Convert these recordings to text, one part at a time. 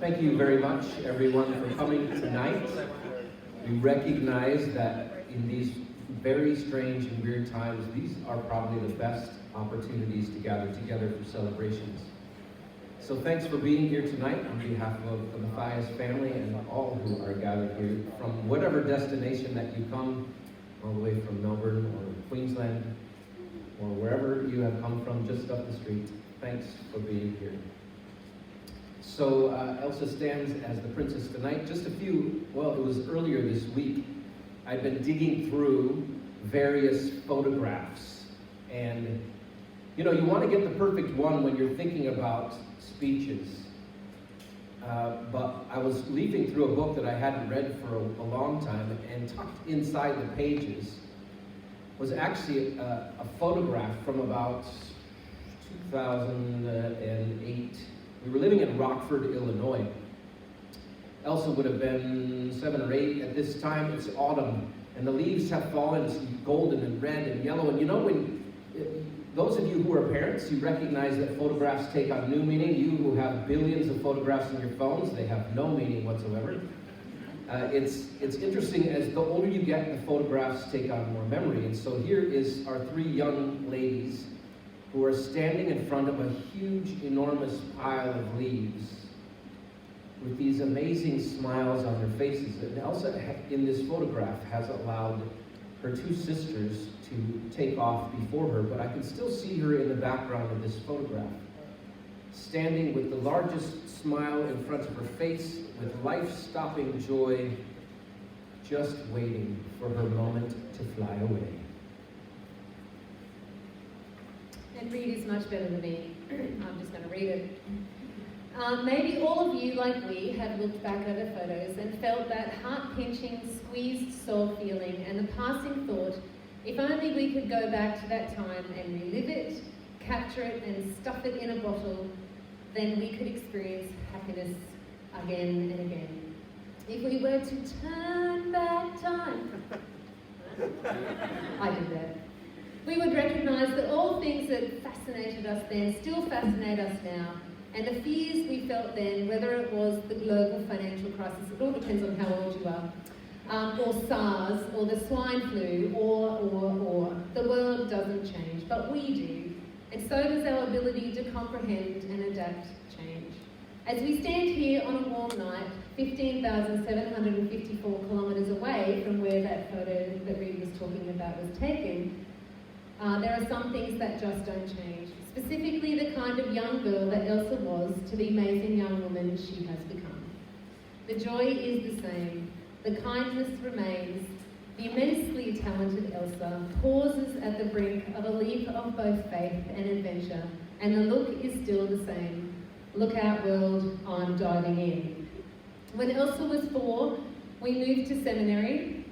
Thank you very much, everyone, for coming tonight. We recognize that in these very strange and weird times, these are probably the best opportunities to gather together for celebrations. So thanks for being here tonight on behalf of the Matthias family and all who are gathered here from whatever destination that you come, all the way from Melbourne or Queensland, or wherever you have come from just up the street. Thanks for being here. So Elsa stands as the princess tonight. Just it was earlier this week, I'd been digging through various photographs. And, you want to get the perfect one when you're thinking about speeches. But I was leafing through a book that I hadn't read for a long time, and tucked inside the pages was actually a photograph from about 2008. We were living in Rockford, Illinois. Elsa would have been 7 or 8 at this time. It's autumn, and the leaves have fallen. It's golden and red and yellow. And when those of you who are parents, you recognize that photographs take on new meaning. You who have billions of photographs in your phones, they have no meaning whatsoever. It's interesting, as the older you get, the photographs take on more memory. And so here is our 3 young ladies who are standing in front of a huge, enormous pile of leaves with these amazing smiles on their faces. And Elsa, in this photograph, has allowed her 2 sisters to take off before her, but I can still see her in the background of this photograph, standing with the largest smile in front of her face, with life-stopping joy, just waiting for her moment to fly away. And Reed is much better than me. I'm just going to read it. Maybe all of you, like we, have looked back over photos and felt that heart-pinching, squeezed soul feeling and the passing thought, if only we could go back to that time and relive it, capture it and stuff it in a bottle, then we could experience happiness again and again. If we were to turn back time, I did that. We would recognize that all things that fascinated us then still fascinate us now, and the fears we felt then, whether it was the global financial crisis, it all depends on how old you are, or SARS, or the swine flu, or, the world doesn't change, but we do, and so does our ability to comprehend and adapt change. As we stand here on a warm night, 15,754 kilometres away from where that photo that Reed was talking about was taken, there are some things that just don't change. Specifically, the kind of young girl that Elsa was to the amazing young woman she has become. The joy is the same. The kindness remains. The immensely talented Elsa pauses at the brink of a leap of both faith and adventure, and the look is still the same. Look out, world, I'm diving in. When Elsa was 4, we moved to seminary.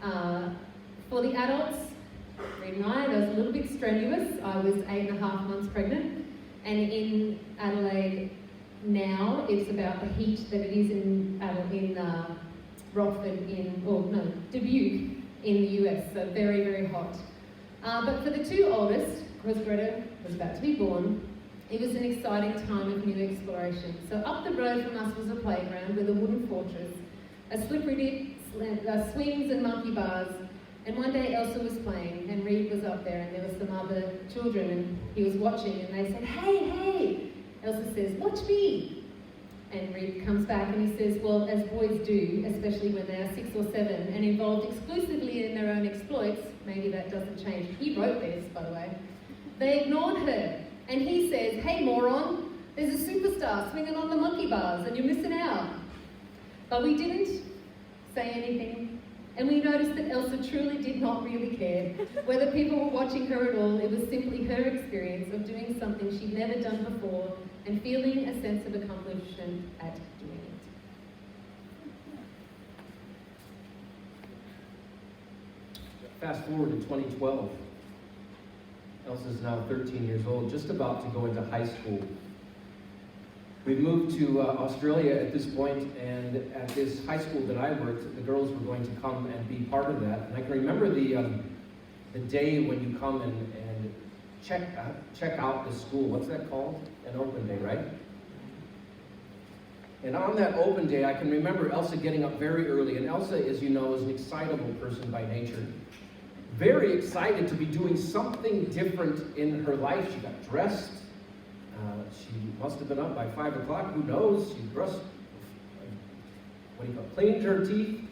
For the adults, Reed and I was a little bit strenuous. I was 8.5 months pregnant, and in Adelaide now, it's about the heat that it is in Rockford Dubuque in the US, so very, very hot. But for the 2 oldest, because Greta was about to be born, it was an exciting time of new exploration. So up the road from us was a playground with a wooden fortress, a slippery dip, swings and monkey bars. And one day Elsa was playing, and Reed was up there, and there were some other children, and he was watching, and they said, "Hey, hey!" Elsa says, "Watch me!" And Reed comes back and he says, well, as boys do, especially when they are 6 or 7, and involved exclusively in their own exploits, maybe that doesn't change. He wrote this, by the way. They ignored her, and he says, "Hey, moron, there's a superstar swinging on the monkey bars, and you're missing out." But we didn't say anything. And we noticed that Elsa truly did not really care. Whether people were watching her at all, it was simply her experience of doing something she'd never done before and feeling a sense of accomplishment at doing it. Fast forward to 2012. Elsa's now 13 years old, just about to go into high school. We've moved to Australia at this point, and at this high school that I worked, the girls were going to come and be part of that. And I can remember the day when you come and check out the school. What's that called? An open day, right? And on that open day, I can remember Elsa getting up very early. And Elsa, as you know, is an excitable person by nature. Very excited to be doing something different in her life. She got dressed. She must have been up by 5 o'clock. Who knows? She brushed, cleaned her teeth,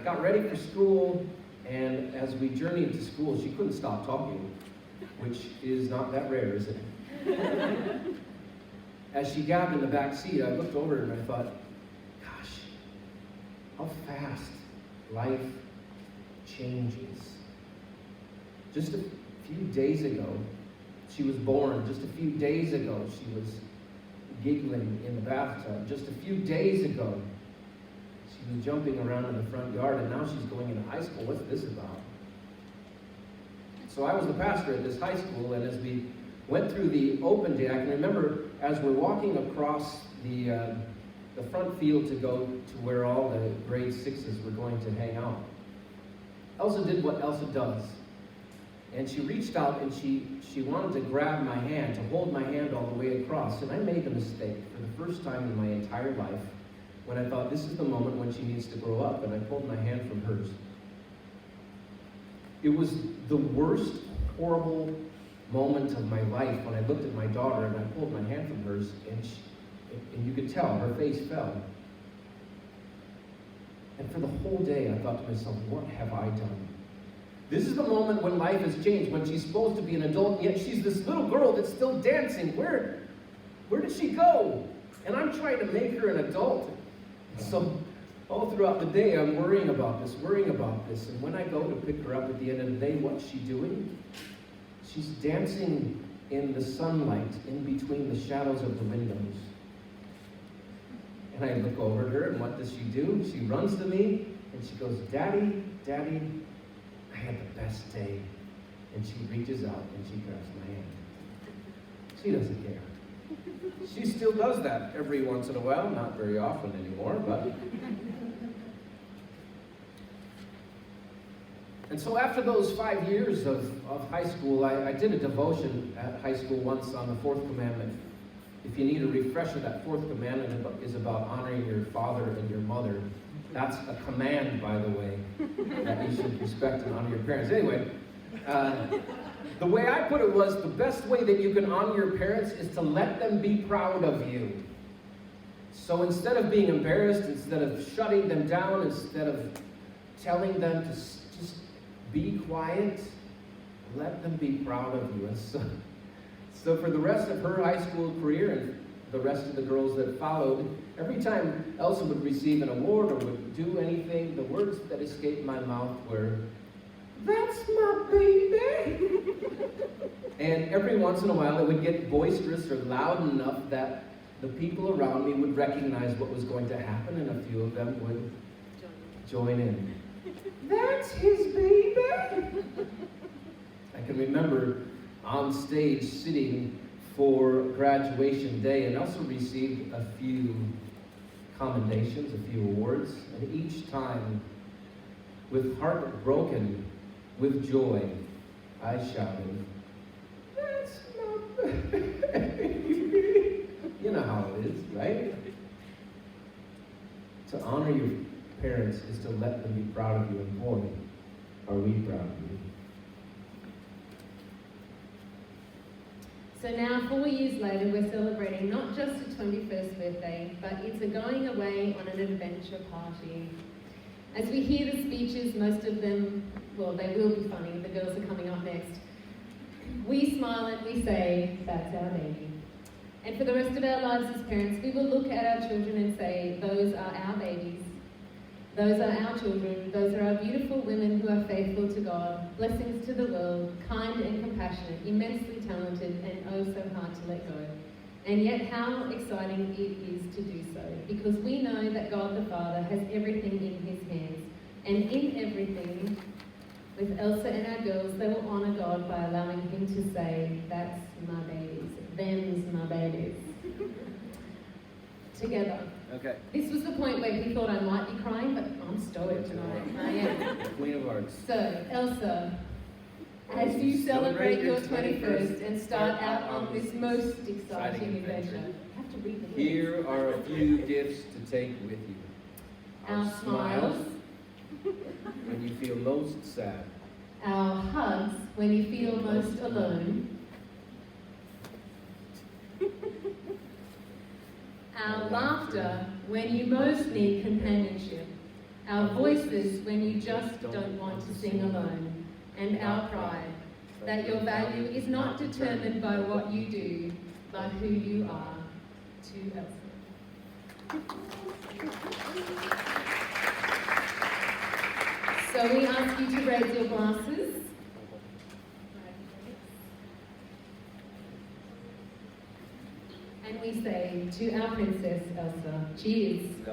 got ready for school. And as we journeyed to school, she couldn't stop talking, which is not that rare, is it? As she gabbed in the back seat, I looked over and I thought, gosh, how fast life changes. Just a few days ago, she was born. Just a few days ago, she was giggling in the bathtub. Just a few days ago, she was jumping around in the front yard, and now she's going into high school. What's this about? So I was the pastor at this high school, and as we went through the open day, I can remember as we're walking across the front field to go to where all the grade 6s were going to hang out. Elsa did what Elsa does. And she reached out and she wanted to grab my hand, to hold my hand all the way across. And I made the mistake for the first time in my entire life when I thought this is the moment when she needs to grow up, and I pulled my hand from hers. It was the worst, horrible moment of my life when I looked at my daughter and I pulled my hand from hers, and you could tell her face fell. And for the whole day I thought to myself, what have I done? This is the moment when life has changed, when she's supposed to be an adult, and yet she's this little girl that's still dancing. Where did she go? And I'm trying to make her an adult. So all throughout the day I'm worrying about this. And when I go to pick her up at the end of the day, what's she doing? She's dancing in the sunlight, in between the shadows of the windows. And I look over at her, and what does she do? She runs to me, and she goes, Daddy, Daddy, I had the best day. And she reaches out, and she grabs my hand. She doesn't care. She still does that every once in a while, not very often anymore, but... And so after those 5 years of high school, I did a devotion at high school once on the fourth commandment. If you need a refresher, that fourth commandment is about honoring your father and your mother. That's a command, by the way, that you should respect and honor your parents. Anyway, the way I put it was, the best way that you can honor your parents is to let them be proud of you. So instead of being embarrassed, instead of shutting them down, instead of telling them to just be quiet, let them be proud of you. And so for the rest of her high school career and the rest of the girls that followed, every time Elsa would receive an award or would do anything, the words that escaped my mouth were, "That's my baby!" And every once in a while it would get boisterous or loud enough that the people around me would recognize what was going to happen, and a few of them would join in. "That's his baby!" I can remember on stage sitting for graduation day, and also received a few commendations, a few awards, and each time, with heart broken with joy, I shouted, "That's my baby!" You know how it is, right? To honor your parents is to let them be proud of you, and boy, are we proud of you. So now, 4 years later, we're celebrating not just a 21st birthday, but it's a going away on an adventure party. As we hear the speeches, most of them, well, they will be funny, the girls are coming up next. We smile and we say, "That's our baby." And for the rest of our lives as parents, we will look at our children and say, "Those are our babies. Those are our children. Those are our beautiful women who are faithful to God, blessings to the world, kind and compassionate, immensely talented, and oh so hard to let go." And yet how exciting it is to do so, because we know that God the Father has everything in his hands. And in everything, with Elsa and our girls, they will honour God by allowing him to say, "That's my babies. Them's my babies." Together. Okay. This was the point where he thought I might be crying, but I'm stoic tonight. I am. Queen of Hearts. So, Elsa, as you celebrate your 21st and start out on this most exciting adventure, I have to read the Here are a few gifts to take with you. Our smiles, when you feel most sad. our hugs when you feel most alone, our laughter when you most need companionship, our voices when you just don't want to sing alone, and our pride that your value is not determined by what you do, but who you are. To Elsa. So we ask you to raise your glasses. And we say to our Princess Elsa, cheers.